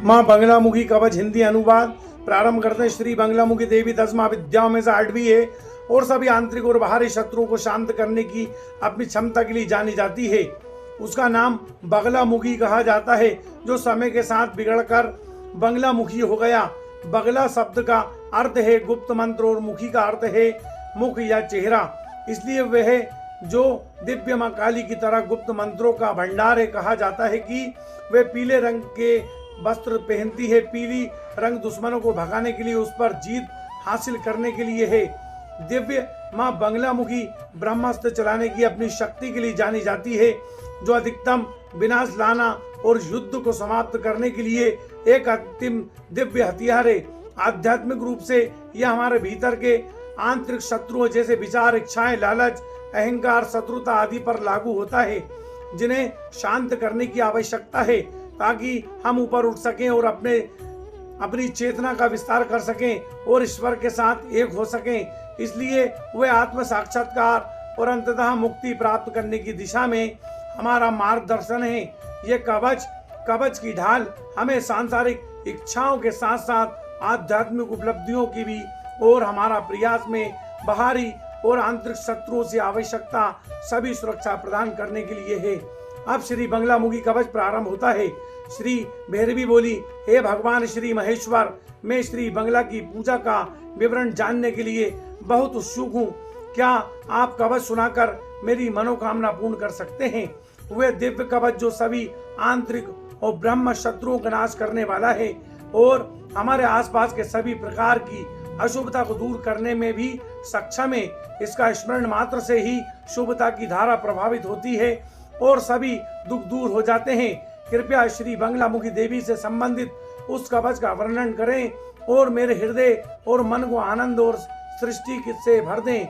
माँ बंगलामुखी कवच हिंदी अनुवाद प्रारंभ करते हैं। श्री बंगलामुखी देवी 10 महाविद्याओं में से 8वीं है और सभी आंतरिक और बाहरी शत्रुओं को शांत करने की अपनी क्षमता के लिए जानी जाती है। उसका नाम बगलामुखी कहा जाता है, जो समय के साथ बिगड़कर बंगलामुखी हो गया। बगला शब्द का अर्थ है गुप्त मंत्र और मुखी का अर्थ है मुख या चेहरा, इसलिए वह जो दिव्य मां काली की तरह गुप्त मंत्रों का भंडार है। कहा जाता है कि वे पीले रंग के वस्त्र पहनती है। पीली रंग दुश्मनों को भगाने के लिए, उस पर जीत हासिल करने के लिए है। दिव्य मां बंगलामुखी ब्रह्मास्त्र चलाने की अपनी शक्ति के लिए जानी जाती है, जो अधिकतम विनाश लाना और युद्ध को समाप्त करने के लिए एक अंतिम दिव्य हथियार है। आध्यात्मिक रूप से यह हमारे भीतर के आंतरिक शत्रुओं जैसे विचार, इच्छाएं, लालच, अहंकार, शत्रुता आदि पर लागू होता है, जिन्हें शांत करने की आवश्यकता है ताकि हम ऊपर उठ सकें और अपनी चेतना का विस्तार कर सकें और ईश्वर के साथ एक हो सकें। इसलिए वे आत्म साक्षात्कार और अंततः मुक्ति प्राप्त करने की दिशा में हमारा मार्गदर्शन है। ये कवच की ढाल हमें सांसारिक इच्छाओं के साथ साथ आध्यात्मिक उपलब्धियों की भी और हमारा प्रयास में बाहरी और आंतरिक शत्रुओं से आवश्यकता सभी सुरक्षा प्रदान करने के लिए है। अब श्री बंगलामुखी कवच प्रारंभ होता है। श्री भैरवी बोली, हे भगवान श्री महेश्वर, मैं श्री बंगला की पूजा का विवरण जानने के लिए बहुत उत्सुक हूँ। क्या आप कवच सुनाकर मेरी मनोकामना पूर्ण कर सकते हैं? वह दिव्य कवच जो सभी आंतरिक और ब्रह्म शत्रुओं का नाश करने वाला है और हमारे आसपास के सभी प्रकार की अशुभता को दूर करने में भी सक्षम है। इसका स्मरण मात्र से ही शुभता की धारा प्रभावित होती है और सभी दुख दूर हो जाते हैं। कृपया श्री बंगलामुखी देवी से संबंधित उस कवच का वर्णन करें और मेरे हृदय और मन को आनंद और सृष्टि से भर दें।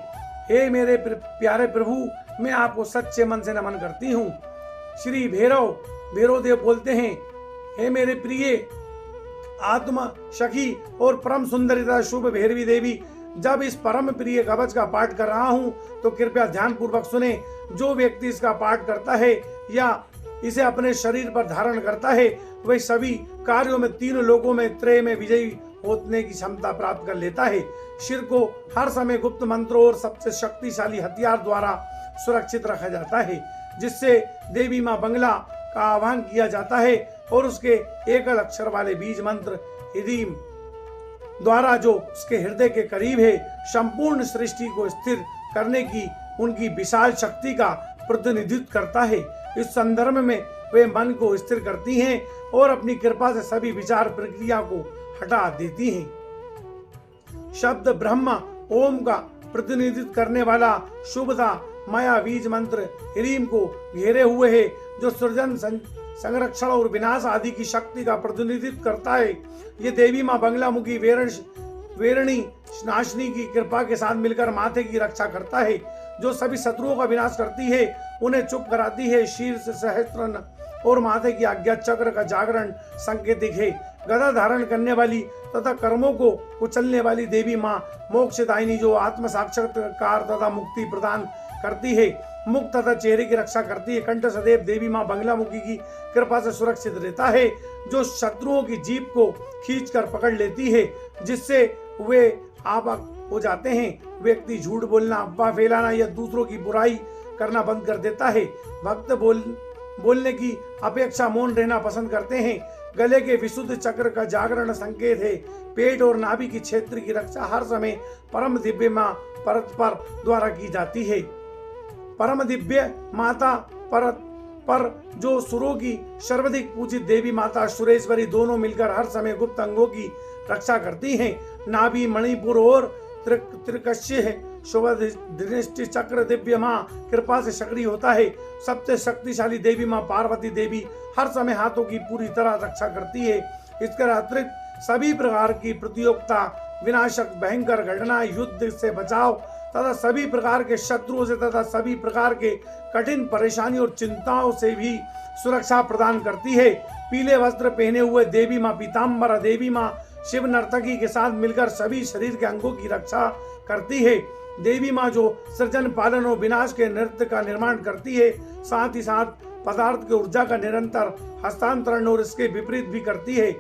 हे मेरे प्यारे प्रभु, मैं आपको सच्चे मन से नमन करती हूँ। श्री भैरव देव बोलते हैं, हे मेरे प्रिय आत्मा सखी और परम सुंदरिता शुभ भैरवी देवी, जब इस परम प्रिय कवच का पाठ कर रहा हूँ तो कृपया ध्यान पूर्वक सुने। जो व्यक्ति इसका पाठ करता है या इसे अपने शरीर पर धारण करता है, वह सभी कार्यों में, तीनों लोकों में, त्रय में विजयी होने की क्षमता प्राप्त कर लेता है। सिर को हर समय गुप्त मंत्रों और सबसे शक्तिशाली हथियार द्वारा सुरक्षित रखा जाता है, जिससे देवी मां बंगला का आह्वान किया जाता है और उसके एकल अक्षर वाले बीज मंत्र ह्रीम द्वारा, जो उसके हृदय के करीब है, संपूर्ण सृष्टि को स्थिर करने की उनकी विशाल शक्ति का प्रतिनिधित्व करता है। इस संदर्भ में वे मन को स्थिर करती हैं और अपनी कृपा से सभी विचार प्रक्रिया को हटा देती हैं। शब्द ब्रह्मा ओम का प्रतिनिधित्व करने वाला शुभता माया बीज मंत्र ह्रीम को घेरे हुए है, जो सृजन, संरक्षण और विनाश आदि की शक्ति का प्रतिनिधित्व करता है। ये देवी मां बंगलामुखी वेरणी नाशनी की कृपा के साथ मिलकर माथे की रक्षा करता है, जो सभी शत्रुओं का विनाश करती है, उन्हें चुप कराती है। शीर्ष सहस्त्र और माथे की आज्ञा चक्र का जागरण संकेतिक है। गदा धारण करने वाली तथा कर्मों को कुचलने वाली देवी मां मोक्षदायिनी, जो आत्म साक्षात्कार तथा मुक्ति प्रदान करती है, मुख तथा चेहरे की रक्षा करती है। कंठ सदैव देवी मां बंगलामुखी की कृपा से सुरक्षित रहता है, जो शत्रुओं की जीभ को खींचकर पकड़ लेती है, जिससे वे आपाक हो जाते हैं। व्यक्ति झूठ बोलना, अफवाह फैलाना या दूसरों की बुराई करना बंद कर देता है। भक्त बोलने की अपेक्षा मौन रहना पसंद करते हैं। गले के विशुद्ध चक्र का जागरण संकेत है। पेट और नाभि की क्षेत्र की रक्षा हर समय परम दिव्य मां परत द्वारा की जाती है। परम दिव्य माता परत पर जो सुरों की सर्वाधिक पूजित देवी माता सुरेश्वरी दोनों मिलकर हर समय गुप्त अंगों की रक्षा करती हैं। नाभि, मणिपुर और त्रिकश्य शुभदृष्टि चक्र दिव्य मां कृपा से सक्रिय होता है। सबसे शक्तिशाली देवी मां पार्वती देवी हर समय हाथों की पूरी तरह रक्षा करती है। इसके अतिरिक्त सभी प्रकार की प्रतियोगिता, विनाशक भयंकर घटना, युद्ध से बचाव तथा सभी प्रकार के शत्रुओं से तथा सभी प्रकार के कठिन परेशानी और चिंताओं से भी सुरक्षा प्रदान करती है। पीले वस्त्र पहने हुए देवी मां पीताम्बरा देवी मां शिव नर्तकी के साथ मिलकर सभी शरीर के अंगों की रक्षा करती है। देवी मां जो सृजन, पालन और विनाश के नृत्य का निर्माण करती है, साथ ही साथ पदार्थ की ऊर्जा का निरंतर हस्तांतरण और इसके विपरीत भी करती है।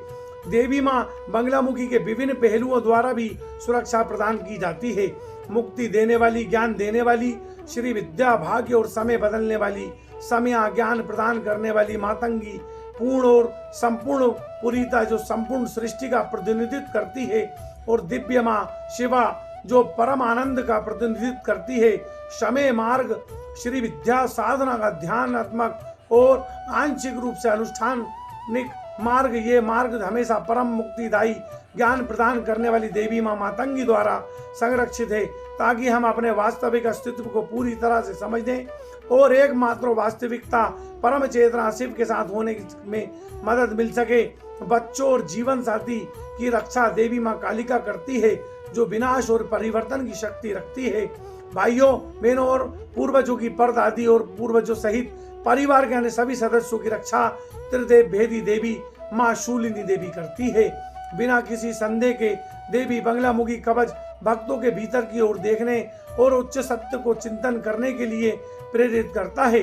देवी माँ बंगलामुखी के विभिन्न पहलुओं द्वारा भी सुरक्षा प्रदान की जाती है। मुक्ति देने वाली, ज्ञान देने वाली, श्री विद्या, भाग्य और समय बदलने वाली, समय ज्ञान प्रदान करने वाली मातंगी, पूर्ण और संपूर्ण पुरीता जो संपूर्ण सृष्टि का प्रतिनिधित्व करती है, और दिव्य माँ शिवा जो परम आनंद का प्रतिनिधित्व करती है। समय मार्ग श्री विद्या साधना का ध्यानात्मक और आंशिक रूप से अनुष्ठानिक मार्ग, ये मार्ग हमेशा परम मुक्तिदायी ज्ञान प्रदान करने वाली देवी माँ मातंगी द्वारा संरक्षित है, ताकि हम अपने वास्तविक अस्तित्व को पूरी तरह से समझने और एकमात्र वास्तविकता परम चेतना शिव के साथ होने में मदद मिल सके। बच्चों और जीवन साथी की रक्षा देवी माँ कालिका करती है, जो विनाश और परिवर्तन की शक्ति रखती है। भाइयों, बहनों और पूर्वजों की परदादी और पूर्वजों सहित परिवार के अन्य सभी सदस्यों की रक्षा त्रिदेव भेदी देवी माँ शूलिनी देवी करती है। बिना किसी संदेह के देवी बंगलामुखी कवच भक्तों के भीतर की ओर देखने और उच्च सत्य को चिंतन करने के लिए प्रेरित करता है।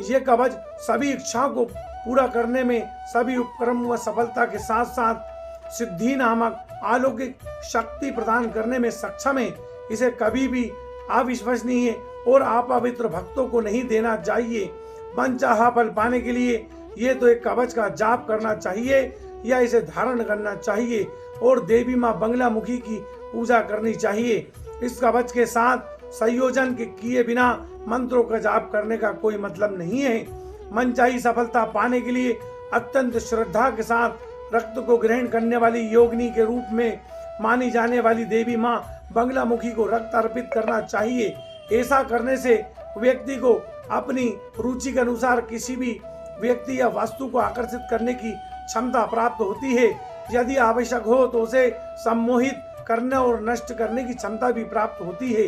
ये कवच सभी इच्छाओं को पूरा करने में, सभी उपक्रम व सफलता के साथ साथ सिद्धि नामक अलौकिक शक्ति प्रदान करने में सक्षम है। इसे कभी भी अविश्वसनीय और अपवित्र भक्तों को नहीं देना चाहिए। मनचाहा फल पाने के लिए ये तो एक कवच का जाप करना चाहिए या इसे धारण करना चाहिए और देवी माँ बंगलामुखी की पूजा करनी चाहिए। इस कवच के साथ संयोजन के किए बिना मंत्रों का जाप करने का कोई मतलब नहीं है। मनचाही सफलता पाने के लिए अत्यंत श्रद्धा के साथ रक्त को ग्रहण करने वाली योगिनी के रूप में मानी जाने वाली देवी माँ बंगलामुखी को रक्त अर्पित करना चाहिए। ऐसा करने से व्यक्ति को अपनी रुचि के अनुसार किसी भी व्यक्ति या वस्तु को आकर्षित करने की क्षमता प्राप्त होती है। यदि आवश्यक हो तो उसे सम्मोहित करने और नष्ट करने की क्षमता भी प्राप्त होती है।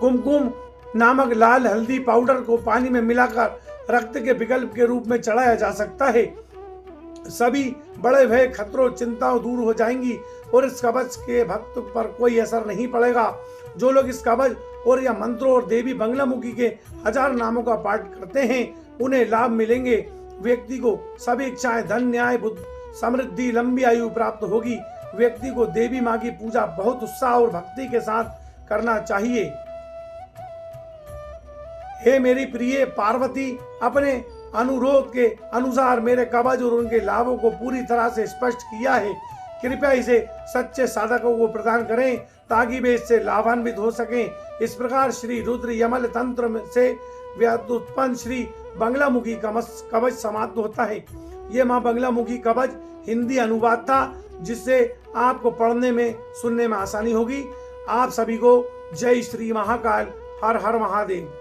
कुमकुम नामक लाल हल्दी पाउडर को पानी में मिलाकर रक्त के विकल्प के रूप में चढ़ाया जा सकता है। सभी बड़े भय, खतरों, चिंताओं दूर हो जाएंगी और इस कवच के भक्त पर कोई असर नहीं पड़ेगा। जो लोग इस कवच और या मंत्रों और देवी बंगलामुखी के 1000 नामों का पाठ करते हैं उन्हें लाभ मिलेंगे। व्यक्ति को सभी इच्छाएं, धन, न्याय, बुद्धि, समृद्धि, लंबी आयु प्राप्त होगी। व्यक्ति को देवी माँ की पूजा बहुत उत्साह और भक्ति के साथ करना चाहिए। हे मेरी प्रिय पार्वती, अपने अनुरोध के अनुसार मेरे कवच और उनके लाभों को पूरी तरह से स्पष्ट किया है। कृपया इसे सच्चे साधकों को प्रदान करें ताकि वे इससे लाभान्वित हो सकें। इस प्रकार श्री रुद्र यमल तंत्र से व्युत्पन्न श्री बंगलामुखी कवच समाप्त होता है। ये माँ बंगलामुखी कवच हिंदी अनुवाद था, जिससे आपको पढ़ने में, सुनने में आसानी होगी। आप सभी को जय श्री महाकाल। हर हर महादेव।